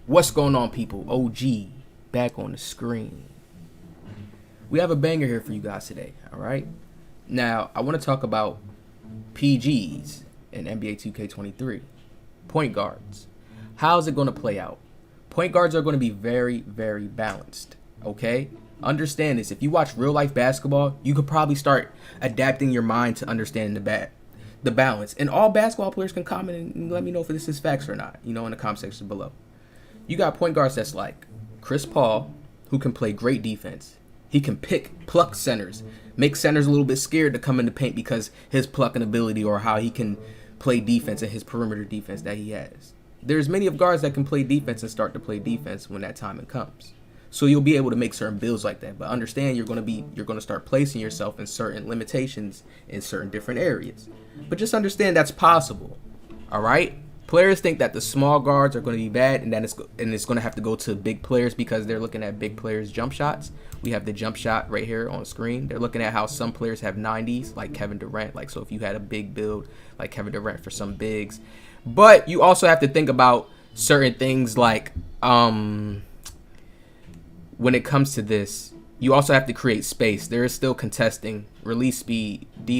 What's going on, people? OG back on the screen. We have a banger here for you guys today, all right? Now, I want to talk about PGs in NBA 2K23. Point guards. How's it going to play out? Point guards are going to be very, very balanced, okay? Understand this. If you watch real-life basketball, you could probably start adapting your mind to understanding the balance. And all basketball players can comment and let me know if this is facts or not, in the comment section below. You got point guards that's like Chris Paul, who can play great defense. He can pluck centers, make centers a little bit scared to come in the paint because his plucking ability or how he can play defense and his perimeter defense that he has. There's many of guards that can play defense and start to play defense when that time comes. So you'll be able to make certain builds like that. But understand you're going to start placing yourself in certain limitations in certain different areas. But just understand that's possible. All right? Players think that the small guards are going to be bad and then it's going to have to go to big players because they're looking at big players' jump shots. We have the jump shot right here on the screen. They're looking at how some players have 90s, like Kevin Durant. So if you had a big build like Kevin Durant for some bigs. But you also have to think about certain things like when it comes to this, you also have to create space. There is still contesting, release speed, D-,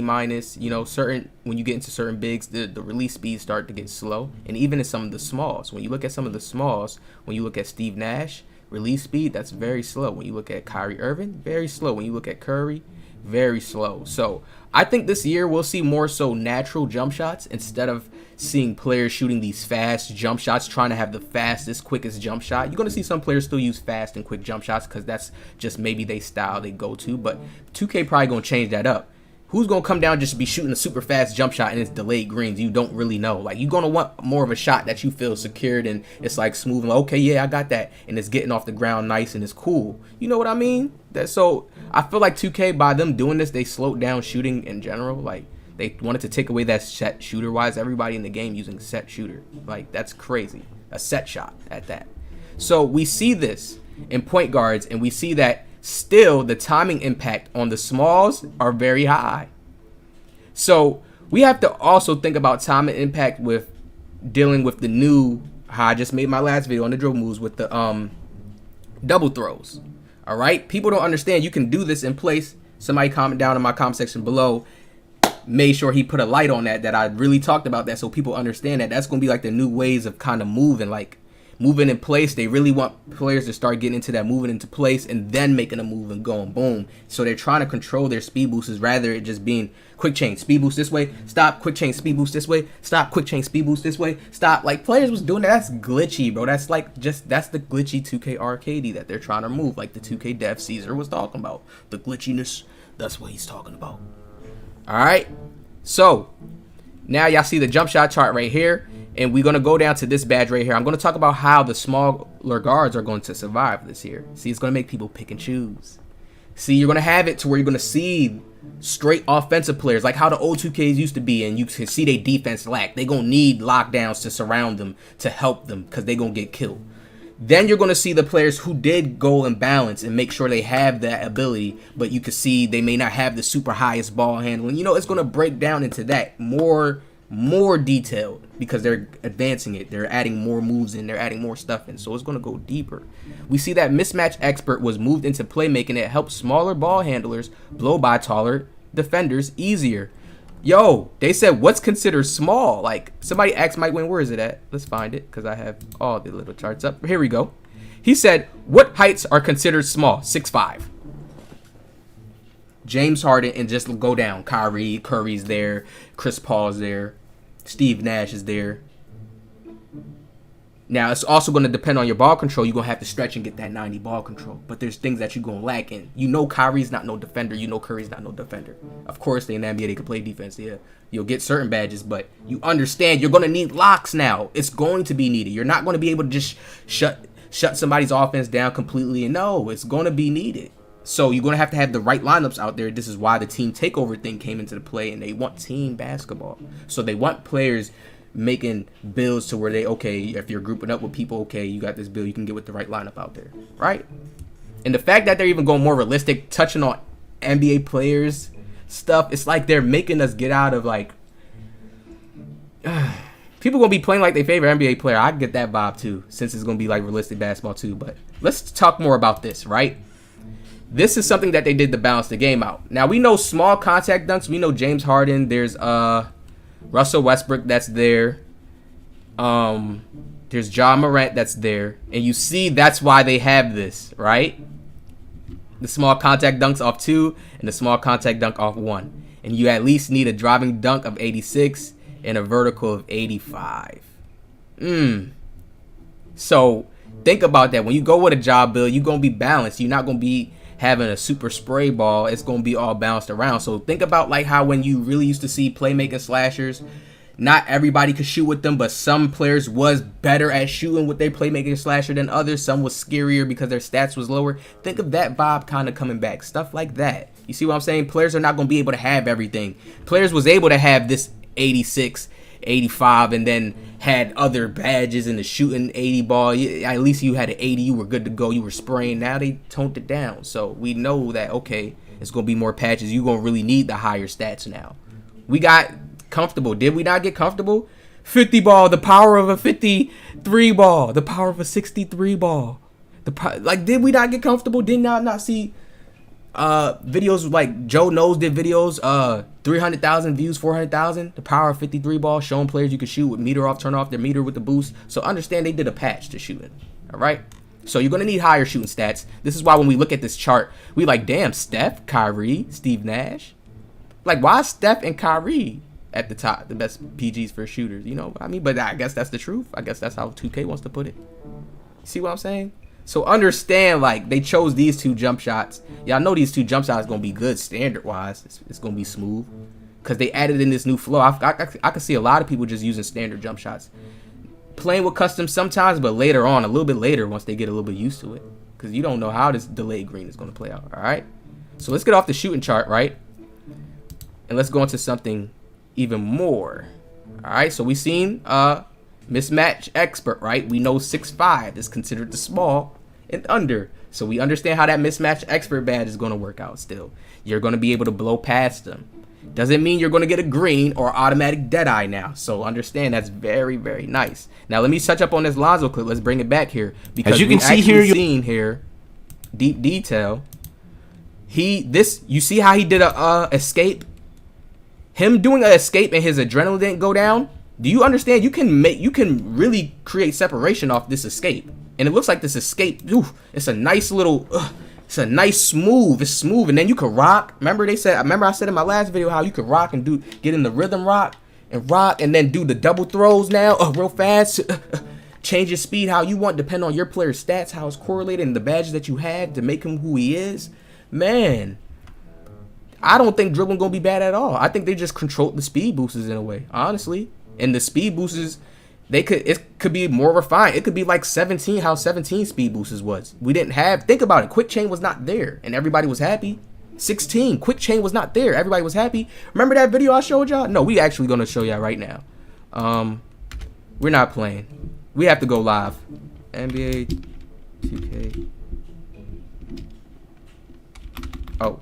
certain, when you get into certain bigs, the release speeds start to get slow. And even in some of the smalls, when you look at some of the smalls, when you look at Steve Nash, release speed, that's very slow. When you look at Kyrie Irving, very slow. When you look at Curry, very slow. So I think this year we'll see more so natural jump shots instead of seeing players shooting these fast jump shots, trying to have the fastest, quickest jump shot. You're going to see some players still use fast and quick jump shots because that's just maybe they style they go to. But 2K probably going to change that up. Who's going to come down just be shooting a super fast jump shot and it's delayed greens? You don't really know. Like, you're going to want more of a shot that you feel secured and it's like smooth. Like, okay, yeah, I got that. And it's getting off the ground nice and it's cool. You know what I mean? So I feel like 2K, by them doing this, they slowed down shooting in general. Like, they wanted to take away that set shooter. Why is everybody in the game using set shooter? Like, that's crazy. A set shot at that. So we see this in point guards and we see that still the timing impact on the smalls are very high. So we have to also think about timing impact with dealing with the new, how I just made my last video on the dribble moves with the double throws. All right, people don't understand you can do this in place. Somebody comment down in my comment section below, made sure he put a light on that I really talked about that so people understand that that's going to be like the new ways of kind of moving in place. They really want players to start getting into that moving into place and then making a move and going boom. So they're trying to control their speed boosts rather it just being quick chain speed boost this way, stop, quick chain speed boost this way, stop, quick chain speed boost this way, stop. Like, players was doing that. That's glitchy, bro. That's like that's the glitchy 2K arcade that they're trying to remove, like the 2K dev Caesar was talking about. The glitchiness, that's what he's talking about. All right, so now y'all see the jump shot chart right here. And we're going to go down to this badge right here. I'm going to talk about how the smaller guards are going to survive this year. See, it's going to make people pick and choose. See, you're going to have it to where you're going to see straight offensive players, like how the old 2Ks used to be, and you can see their defense lack. They're going to need lockdowns to surround them, to help them, because they're going to get killed. Then you're going to see the players who did go and balance and make sure they have that ability, but you can see they may not have the super highest ball handling. It's going to break down into that more detailed because they're advancing it. They're adding more moves in. They're adding more stuff in. So it's going to go deeper. We see that Mismatch Expert was moved into playmaking. It helps smaller ball handlers blow by taller defenders easier. Yo, they said what's considered small? Like, somebody asked Mike Wayne, where is it at? Let's find it because I have all the little charts up. Here we go. He said, what heights are considered small? 6'5". James Harden, and just go down. Kyrie, Curry's there. Chris Paul's there. Steve Nash is there. Now, it's also going to depend on your ball control. You're going to have to stretch and get that 90 ball control. But there's things that you're going to lack in. Kyrie's not no defender. Curry's not no defender. Of course, in the NBA, they can play defense. Yeah, you'll get certain badges. But you understand you're going to need locks now. It's going to be needed. You're not going to be able to just shut somebody's offense down completely. And no, it's going to be needed. So you're going to have the right lineups out there. This is why the team takeover thing came into the play, and they want team basketball. So they want players making builds to where if you're grouping up with people, okay, you got this build, you can get with the right lineup out there, right? And the fact that they're even going more realistic, touching on NBA players stuff, it's like they're making us get out of like People gonna be playing like their favorite NBA player. I get that vibe too, since it's gonna be like realistic basketball too. But let's talk more about this, right? This is something that they did to balance the game out. Now we know small contact dunks. We know James Harden. There's Russell Westbrook that's there. There's Ja Morant that's there, and you see that's why they have this, right? The small contact dunks off 2 and the small contact dunk off 1, and you at least need a driving dunk of 86 and a vertical of 85. So think about that. When you go with a job build, you're gonna be balanced. You're not gonna be having a super spray ball. It's gonna be all balanced around. So think about like how when you really used to see playmaking slashers, not everybody could shoot with them, but some players was better at shooting with their playmaking slasher than others. Some was scarier because their stats was lower. Think of that vibe kind of coming back. Stuff like that. You see what I'm saying? Players are not going to be able to have everything. Players was able to have this 86, 85, and then had other badges in the shooting 80 ball. At least you had an 80. You were good to go. You were spraying. Now they toned it down. So we know that, okay, it's going to be more patches. You're going to really need the higher stats now. We got comfortable. Did we not get comfortable? 50 ball, the power of a 53 ball, the power of a 63 ball. Did we not get comfortable? Did not see videos like Joe Knows did videos, 300,000 views, 400,000, the power of 53 ball, showing players you can shoot with meter off, turn off their meter with the boost. So understand they did a patch to shooting. All right. So you're going to need higher shooting stats. This is why when we look at this chart, we like, damn, Steph, Kyrie, Steve Nash. Like, why is Steph and Kyrie at the top, the best PGs for shooters? You know what I mean? But I guess that's the truth. I guess that's how 2K wants to put it. See what I'm saying? So understand, like, they chose these 2 jump shots. Y'all know these 2 jump shots going to be good standard-wise. It's going to be smooth because they added in this new flow. I can see a lot of people just using standard jump shots. Playing with custom sometimes, but later on, a little bit later, once they get a little bit used to it. Because you don't know how this delayed green is going to play out, all right? So let's get off the shooting chart, right? And let's go into something even more. All right, so we seen Mismatch Expert, right? We know 6'5" is considered the small and under. So we understand how that Mismatch Expert badge is going to work out still. You're going to be able to blow past them. Doesn't mean you're going to get a green or automatic deadeye now. So understand that's very, very nice. Now let me touch up on this Lonzo clip. Let's bring it back here. Because as you can see here, seen here, deep detail. You see how he did a escape? Him doing an escape and his adrenaline didn't go down. Do you understand? You can really create separation off this escape. And it looks like this escape, it's a nice little, it's a nice smooth. It's smooth, and then you can rock. Remember I said in my last video how you could rock and get in the rhythm rock, and then do the double throws now, real fast. Change your speed how you want, depending on your player's stats, how it's correlated, and the badges that you had to make him who he is. Man, I don't think dribbling gonna be bad at all. I think they just controlled the speed boosters in a way, honestly. And the speed boosters, it could be more refined. It could be like 17, how 17 speed boosters was. We didn't have, think about it, quick chain was not there, and everybody was happy. 16, quick chain was not there, everybody was happy. Remember that video I showed y'all? No, we actually gonna show y'all right now. We're not playing. We have to go live. NBA 2K. Oh.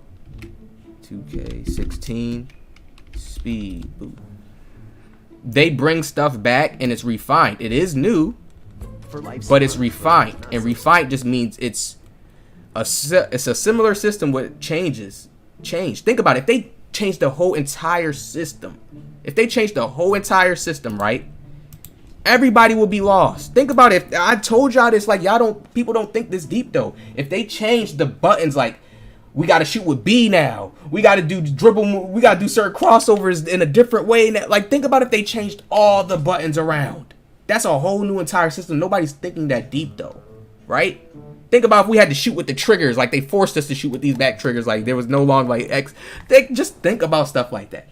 2K16 speed boost. They bring stuff back and it's refined. It is new, but it's refined. And refined just means it's a similar system with changes. Think about it. If they change the whole entire system, right? Everybody will be lost. Think about it. If I told y'all this, like people don't think this deep though. If they change the buttons, like we got to shoot with B now, we got to do dribble, we got to do certain crossovers in a different way. Like think about if they changed all the buttons around. That's a whole new entire system. Nobody's thinking that deep though, right? Think about if we had to shoot with the triggers, like they forced us to shoot with these back triggers, like there was no longer like X. Just think about stuff like that,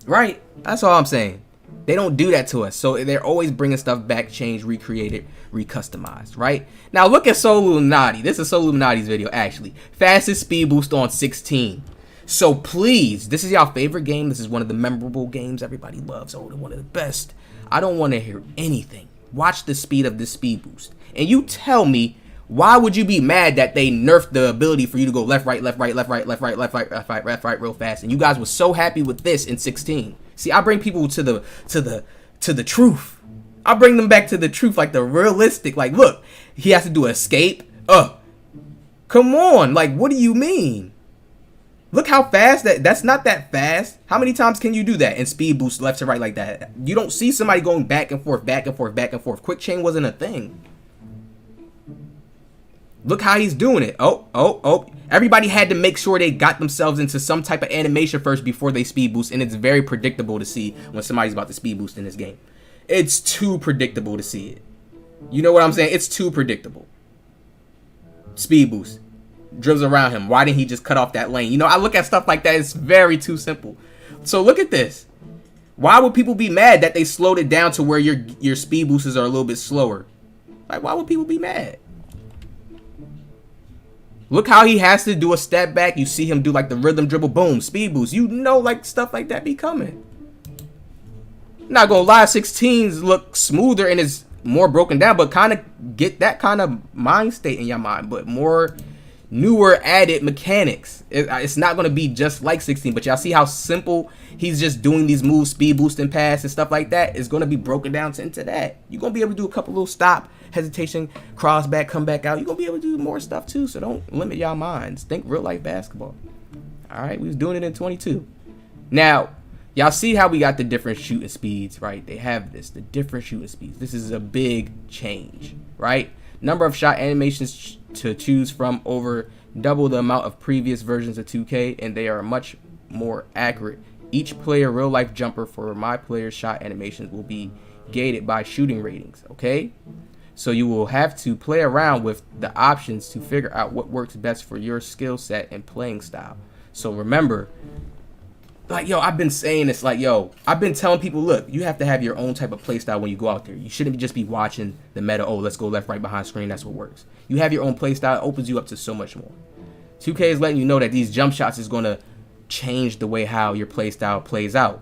right? That's all I'm saying. They don't do that to us. So they're always bringing stuff back, changed, recreated, recustomized, right? Now look at Soul Illuminati. This is Soul Illuminati's video, actually. Fastest speed boost on 16. So please, this is y'all favorite game. This is one of the memorable games everybody loves. Oh, they're one of the best. I don't want to hear anything. Watch the speed of this speed boost. And you tell me, why would you be mad that they nerfed the ability for you to go left, right, left, right, left, right, left, right, left, right, left, right, left, right real fast? And you guys were so happy with this in 16. See, I bring people to the to the truth. I bring them back to the truth, like the realistic. Like, look, he has to do escape. Come on. Like, what do you mean? Look how fast that's not that fast. How many times can you do that and speed boost left to right like that? You don't see somebody going back and forth, back and forth, back and forth. Quick chain wasn't a thing. Look how he's doing it. Oh. Everybody had to make sure they got themselves into some type of animation first before they speed boost. And it's very predictable to see when somebody's about to speed boost in this game. It's too predictable to see it. You know what I'm saying? It's too predictable. Speed boost. Dribbles around him. Why didn't he just cut off that lane? You know, I look at stuff like that. It's very too simple. So look at this. Why would people be mad that they slowed it down to where your speed boosters are a little bit slower? Like, why would people be mad? Look how he has to do a step back. You see him do like the rhythm dribble, boom, speed boost. You know, like stuff like that be coming. Not gonna lie, 16s look smoother and is more broken down, but kind of get that kind of mind state in your mind, but more newer added mechanics. It's not going to be just like 16, but y'all see how simple he's just doing these moves, speed boost and pass and stuff like that. It's going to be broken down into that. You're going to be able to do a couple little stop, hesitation, cross back, come back out. You're going to be able to do more stuff too, so don't limit y'all minds. Think real life basketball. All right, we was doing it in 22. Now, y'all see how we got the different shooting speeds, right? They have the different shooting speeds. This is a big change, right? Number of shot animations to choose from, over double the amount of previous versions of 2K, and they are much more accurate. Each player real life jumper for my player's shot animations will be gated by shooting ratings, okay? So you will have to play around with the options to figure out what works best for your skill set and playing style. So remember, like, yo, I've been saying this, like, yo, I've been telling people, look, you have to have your own type of play style when you go out there. You shouldn't just be watching the meta, oh, let's go left, right, behind screen, that's what works. You have your own play style, it opens you up to so much more. 2K is letting you know that these jump shots is going to change the way how your play style plays out.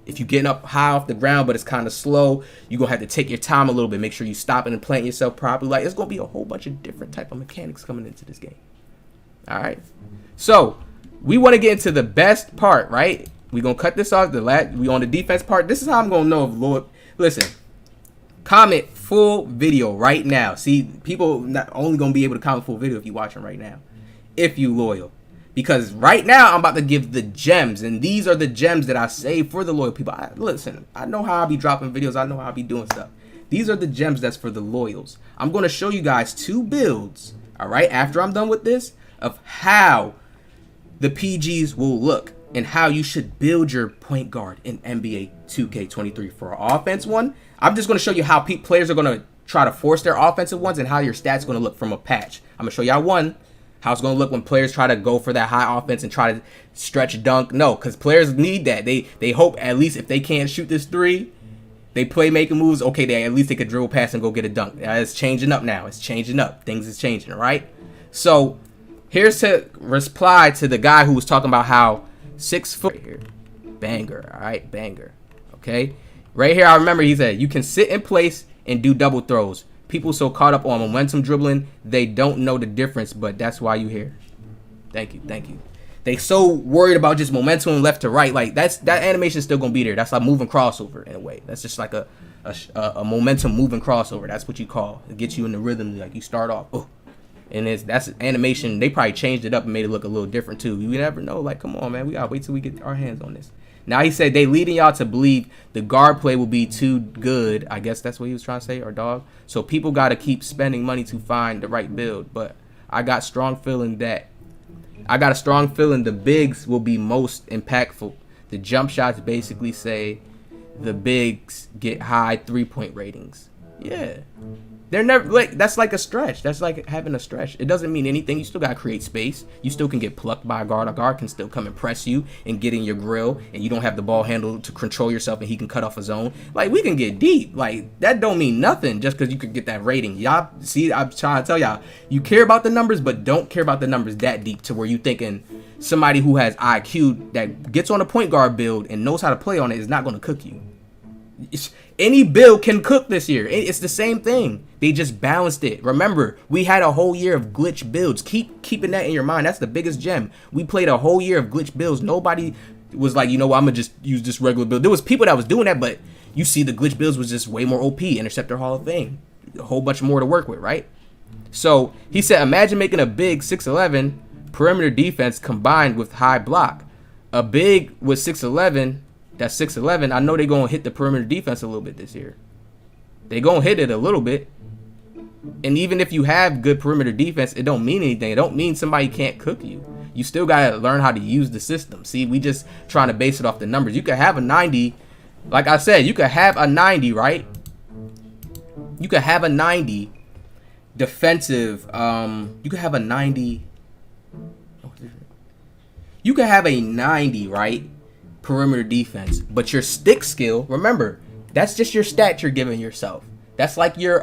If you're getting up high off the ground, but it's kind of slow, you're going to have to take your time a little bit, make sure you stop it and plant yourself properly. Like, it's going to be a whole bunch of different type of mechanics coming into this game. All right. So, we want to get into the best part, right? We're going to cut this off. We on the defense part. This is how I'm going to know if Lord. Listen, comment full video right now. See, people not only going to be able to comment full video if you're watching right now, if you loyal. Because right now, I'm about to give the gems. And these are the gems that I save for the loyal people. Listen, I know how I be dropping videos. I know how I be doing stuff. These are the gems that's for the loyals. I'm going to show you guys 2 builds, all right, after I'm done with this, of how the PGs will look and how you should build your point guard in NBA 2K23. For our offense one, I'm just going to show you how players are going to try to force their offensive ones and how your stats going to look from a patch. I'm going to show y'all one, how it's going to look when players try to go for that high offense and try to stretch dunk. No, because players need that. They hope at least if they can't shoot this 3, they play making moves. Okay, at least they could dribble pass and go get a dunk. It's changing up now. It's changing up. Things is changing, all right? So here's to reply to the guy who was talking about how 6 foot right here. Banger, all right? Banger, okay? Right here, I remember he said, you can sit in place and do double throws. People so caught up on momentum dribbling, they don't know the difference, but that's why you here. Thank you, thank you. They so worried about just momentum left to right. Like, that animation is still going to be there. That's like moving crossover in a way. That's just like a momentum moving crossover. That's what you call. It gets you in the rhythm. Like, you start off, oh. And that's animation. They probably changed it up and made it look a little different too. You never know. Like, come on, man. We got to wait till we get our hands on this. Now, he said they leading y'all to believe the guard play will be too good. I guess that's what he was trying to say, or dog. So people got to keep spending money to find the right build. But I got a strong feeling the bigs will be most impactful. The jump shots basically say the bigs get high 3-point ratings. Yeah. They're never like, that's like a stretch. That's like having a stretch. It doesn't mean anything. You still gotta create space. You still can get plucked by a guard. A guard can still come and press you and get in your grill, and you don't have the ball handle to control yourself, and he can cut off a zone. Like, we can get deep. Like, that don't mean nothing just because you could get that rating. Y'all see, I'm trying to tell y'all, you care about the numbers, but don't care about the numbers that deep to where you thinking somebody who has IQ that gets on a point guard build and knows how to play on it is not going to cook you. Any build can cook this year. It's the same thing. They just balanced it. Remember, we had a whole year of glitch builds. Keeping that in your mind. That's the biggest gem. We played a whole year of glitch builds. Nobody was like, you know what, I'm gonna just use this regular build. There was people that was doing that, but you see the glitch builds was just way more OP, Interceptor Hall of Fame, a whole bunch more to work with, right? So he said, imagine making a big 6'11" perimeter defense combined with high block. A big with 6'11", that's 6'11", I know they're going to hit the perimeter defense a little bit this year. They're going to hit it a little bit. And even if you have good perimeter defense, it don't mean anything. It don't mean somebody can't cook you. You still got to learn how to use the system. See, we just trying to base it off the numbers. You could have a 90. Like I said, you could have a 90, right? You could have a 90 defensive. You could have a 90. You could have a 90, right? Perimeter defense. But your stick skill, remember, that's just your stat you're giving yourself. That's like your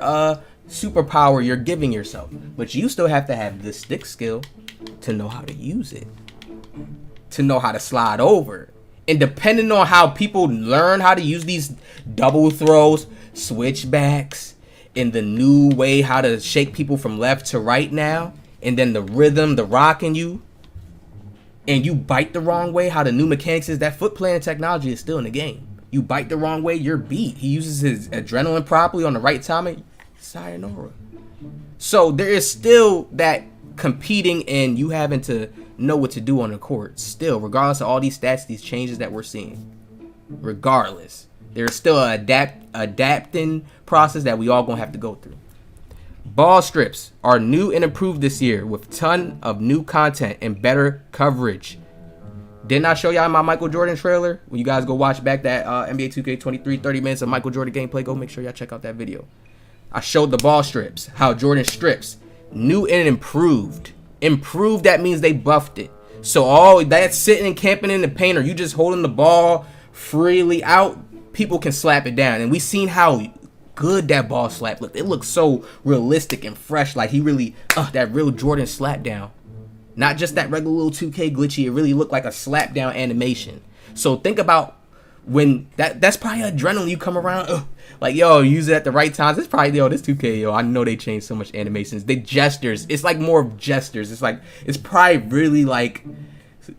superpower you're giving yourself. But you still have to have the stick skill to know how to use it, to know how to slide over. And depending on how people learn how to use these double throws, switchbacks, and the new way how to shake people from left to right now, and then the rhythm, the rocking you, and you bite the wrong way, how the new mechanics is, that foot planting technology is still in the game. You bite the wrong way, you're beat. He uses his adrenaline properly on the right timing, sayonara. So there is still that competing and you having to know what to do on the court still, regardless of all these stats, these changes that we're seeing. Regardless, there's still an adapting process that we all gonna have to go through. Ball strips are new and improved this year with ton of new content and better coverage. Didn't I show y'all my Michael Jordan trailer? When you guys go watch back that NBA 2K23 30 minutes of Michael Jordan gameplay, go make sure y'all check out that video. I showed the ball strips, how Jordan strips, new and improved. Improved, that means they buffed it. So all that sitting and camping in the paint, or you just holding the ball freely out, people can slap it down. And we seen how good that ball slap looked. It looked so realistic and fresh, like he really, that real Jordan slap down. Not just that regular little 2K glitchy, it really looked like a slap down animation. So think about when that's probably adrenaline. You come around, like, yo, use it at the right times. It's probably, yo, this 2K, yo, I know they changed so much animations. The gestures, it's like more of gestures. It's like, it's probably really like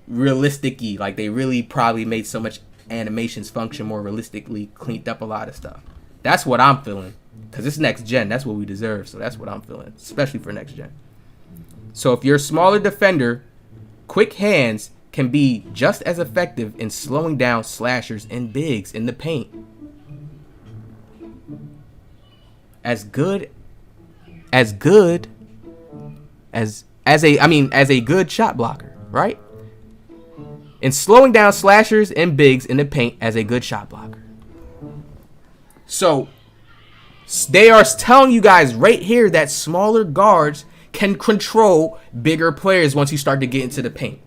realistic-y. Like they really probably made so much animations function more realistically, cleaned up a lot of stuff. That's what I'm feeling. Because it's next gen. That's what we deserve. So that's what I'm feeling, especially for next gen. So if you're a smaller defender, quick hands can be just as effective in slowing down slashers and bigs in the paint. As a good shot blocker, right? And slowing down slashers and bigs in the paint as a good shot blocker. So they are telling you guys right here that smaller guards can control bigger players once you start to get into the paint.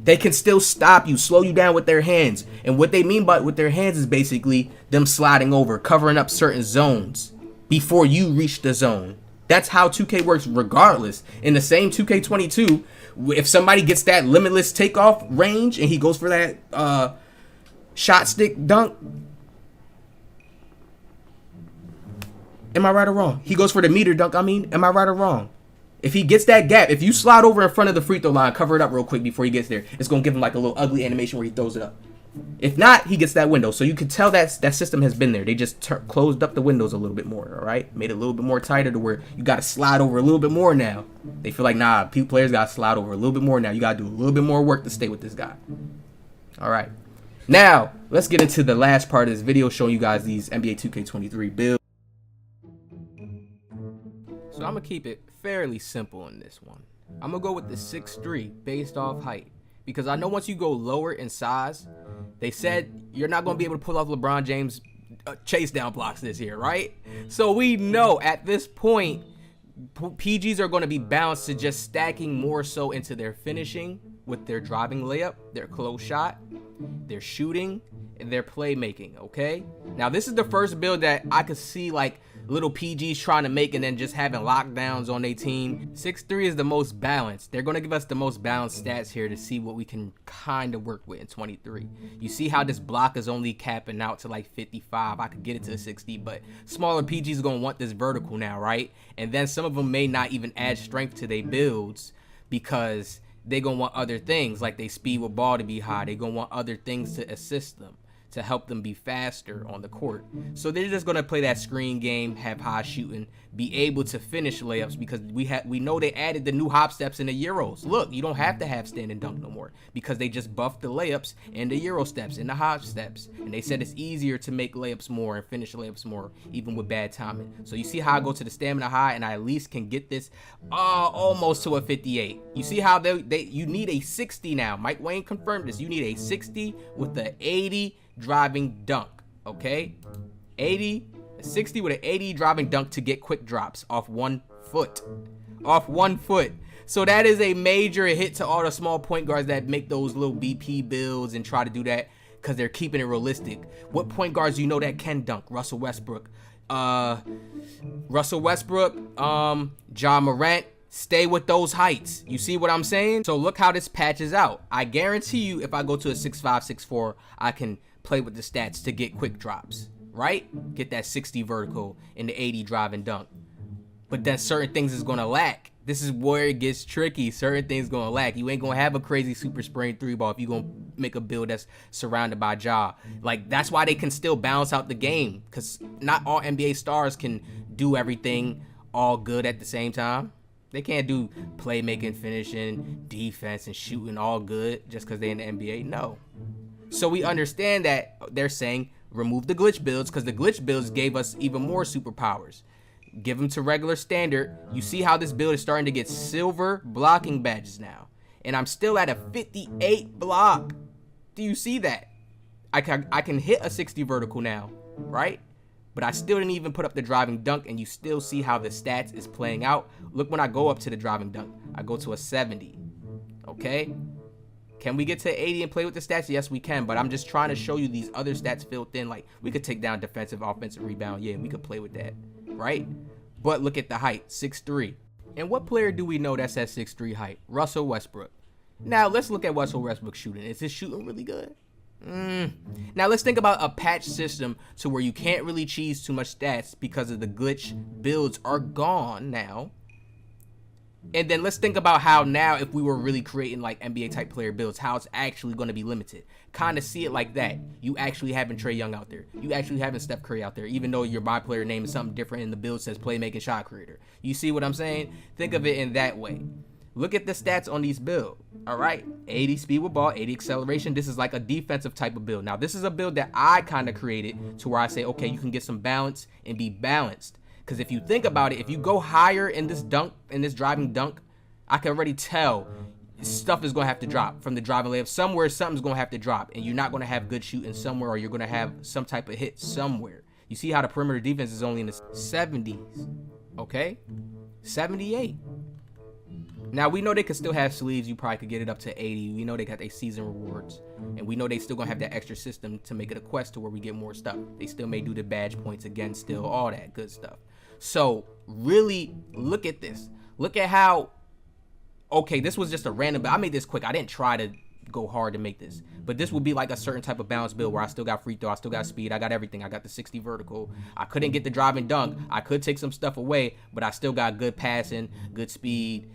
They can still stop you, slow you down with their hands. And what they mean by with their hands is basically them sliding over, covering up certain zones before you reach the zone. That's how 2K works regardless. In the same 2K22, if somebody gets that limitless takeoff range and he goes for that shot stick dunk, am I right or wrong? He goes for the meter dunk, am I right or wrong? If he gets that gap, if you slide over in front of the free throw line, cover it up real quick before he gets there, it's going to give him like a little ugly animation where he throws it up. If not, he gets that window. So you can tell that system has been there. They just closed up the windows a little bit more, all right? Made it a little bit more tighter to where you got to slide over a little bit more now. They feel like, nah, players got to slide over a little bit more now. You got to do a little bit more work to stay with this guy. All right. Now, let's get into the last part of this video showing you guys these NBA 2K23 builds. So I'm going to keep it fairly simple in this one. I'm going to go with the 6'3" based off height. Because I know once you go lower in size, they said you're not going to be able to pull off LeBron James chase down blocks this year, right? So we know at this point, PGs are going to be balanced to just stacking more so into their finishing with their driving layup, their close shot, their shooting, and their playmaking, okay? Now, this is the first build that I could see, like, little PGs trying to make and then just having lockdowns on their team. 6'3" is the most balanced. They're going to give us the most balanced stats here to see what we can kind of work with in 23. You see how this block is only capping out to like 55. I could get it to 60, but smaller PGs are going to want this vertical now, right? And then some of them may not even add strength to their builds because they're going to want other things, like they speed with ball to be high. They're going to want other things to assist them. to help them be faster on the court. So they're just gonna play that screen game, have high shooting, be able to finish layups, because we know they added the new hop steps in the Euros. Look, you don't have to have stand and dunk no more, because they just buffed the layups and the Euro steps and the hop steps, and they said it's easier to make layups more and finish layups more, even with bad timing. So you see how I go to the stamina high and I at least can get this almost to a 58. You see how you need a 60 now. Mike Wayne confirmed this. You need a 60 with the 80 driving dunk. Okay, 60 with an 80 driving dunk to get quick drops off 1 foot. So that is a major hit to all the small point guards that make those little BP builds and try to do that, because they're keeping it realistic. What point guards do you know that can dunk? Russell Westbrook, Ja Morant. Stay with those heights. You see what I'm saying? So look how this patches out. I guarantee you, if I go to a 6'5", 6'4", I can play with the stats to get quick drops, right? Get that 60 vertical and the 80 drive and dunk. But then certain things is gonna lack. This is where it gets tricky. Certain things gonna lack. You ain't gonna have a crazy super sprain 3-ball if you gonna make a build that's surrounded by Ja. Like, that's why they can still balance out the game, because not all NBA stars can do everything all good at the same time. They can't do playmaking, finishing, defense, and shooting all good just because they're in the NBA. No. So we understand that they're saying remove the glitch builds, because the glitch builds gave us even more superpowers. Give them to regular standard. You see how this build is starting to get silver blocking badges now. And I'm still at a 58 block. Do you see that? I can hit a 60 vertical now, right? But I still didn't even put up the driving dunk, and you still see how the stats is playing out. Look, when I go up to the driving dunk, I go to a 70. Okay? Can we get to 80 and play with the stats? Yes, we can, but I'm just trying to show you these other stats filled in. Like, we could take down defensive, offensive rebound. Yeah, we could play with that, right? But look at the height, 6'3". And what player do we know that's at 6'3" height? Russell Westbrook. Now, let's look at Russell Westbrook shooting. Is his shooting really good? Now let's think about a patch system to where you can't really cheese too much stats because of the glitch builds are gone now. And then let's think about how now, if we were really creating like NBA type player builds, how it's actually going to be limited. Kind of see it like that. You actually having Trae Young out there. You actually having Steph Curry out there, even though your MyPlayer name is something different and the build says playmaking shot creator. You see what I'm saying? Think of it in that way. Look at the stats on these builds. All right, 80 speed with ball, 80 acceleration. This is like a defensive type of build. Now, this is a build that I kind of created to where I say, okay, you can get some balance and be balanced. Because if you think about it, if you go higher in this dunk, in this driving dunk, I can already tell stuff is going to have to drop from the driving layup. Somewhere, something's going to have to drop. And you're not going to have good shooting somewhere, or you're going to have some type of hit somewhere. You see how the perimeter defense is only in the 70s. Okay? 78. Now, we know they could still have sleeves. You probably could get it up to 80. We know they got their season rewards. And we know they still going to have that extra system to make it a quest to where we get more stuff. They still may do the badge points again, still, all that good stuff. So, really, look at this. Look at how, okay, this was just a random, but I made this quick. I didn't try to go hard to make this. But this would be like a certain type of balance build where I still got free throw, I still got speed, I got everything. I got the 60 vertical. I couldn't get the driving dunk. I could take some stuff away, but I still got good passing, good speed,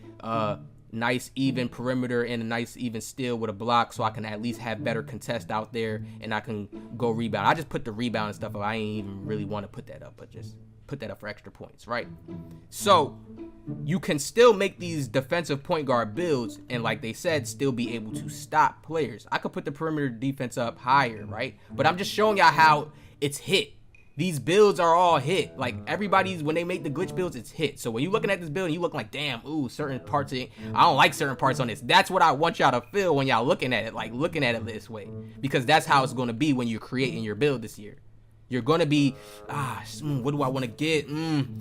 nice even perimeter, and a nice even steal with a block, so I can at least have better contest out there, and I can go rebound. I just put the rebound and stuff up. I ain't even really want to put that up, but just put that up for extra points, right? So you can still make these defensive point guard builds, and like they said, still be able to stop players. I could put the perimeter defense up higher, right? But I'm just showing y'all how it's hit. These builds are all hit. Like, everybody's, when they make the glitch builds, it's hit. So when you looking at this build and you look like, damn, ooh, certain parts of it, I don't like certain parts on this. That's what I want y'all to feel when y'all looking at it, like looking at it this way. Because that's how it's going to be when you're creating your build this year. You're going to be, what do I want to get?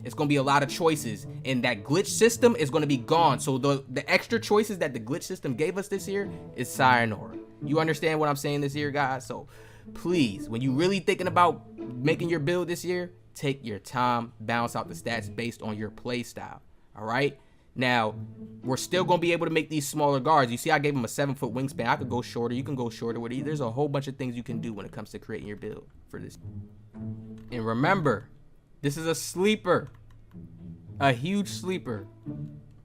It's going to be a lot of choices. And that glitch system is going to be gone. So the extra choices that the glitch system gave us this year is sayonara. You understand what I'm saying this year, guys? So please, when you really thinking about making your build this year, take your time, balance out the stats based on your play style. All right? Now, we're still going to be able to make these smaller guards. You see, I gave him a 7-foot wingspan. I could go shorter. You can go shorter with it. There's a whole bunch of things you can do when it comes to creating your build for this. And remember, this is a sleeper. A huge sleeper.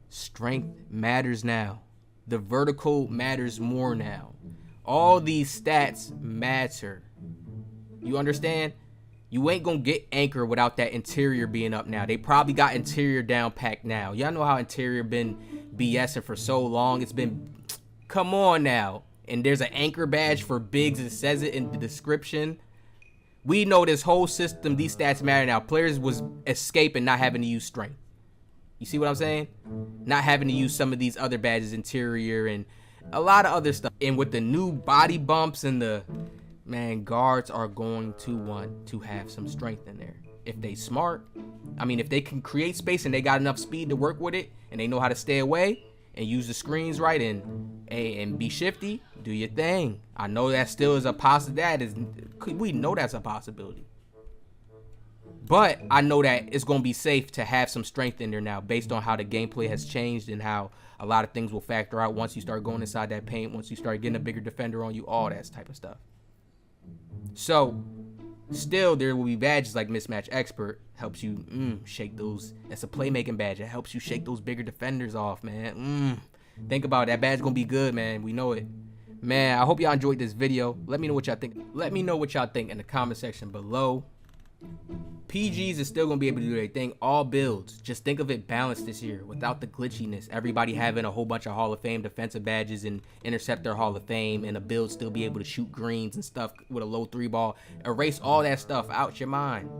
Strength matters now. The vertical matters more now. All these stats matter. You understand? You ain't gonna get anchor without that interior being up now. They probably got interior down packed now. Y'all know how interior been BSing for so long. It's been, come on now. And there's an anchor badge for bigs. It says it in the description. We know this whole system, these stats matter now. Players was escaping not having to use strength. You see what I'm saying? Not having to use some of these other badges, interior and a lot of other stuff. And with the new body bumps and the, man, guards are going to want to have some strength in there. If they smart, I mean, if they can create space and they got enough speed to work with it and they know how to stay away and use the screens right and be shifty, do your thing. I know that still is a possibility. We know that's a possibility. But I know that it's going to be safe to have some strength in there now based on how the gameplay has changed and how a lot of things will factor out once you start going inside that paint, once you start getting a bigger defender on you, all that type of stuff. So, still, there will be badges like Mismatch Expert. Helps you shake those. That's a playmaking badge. It helps you shake those bigger defenders off, man. Think about it. That badge going to be good, man. We know it. Man, I hope y'all enjoyed this video. Let me know what y'all think. Let me know what y'all think in the comment section below. PGs is still going to be able to do their thing. All builds. Just think of it balanced this year without the glitchiness. Everybody having a whole bunch of Hall of Fame defensive badges and Interceptor Hall of Fame, and a build still be able to shoot greens and stuff with a low 3 ball. Erase all that stuff out your mind.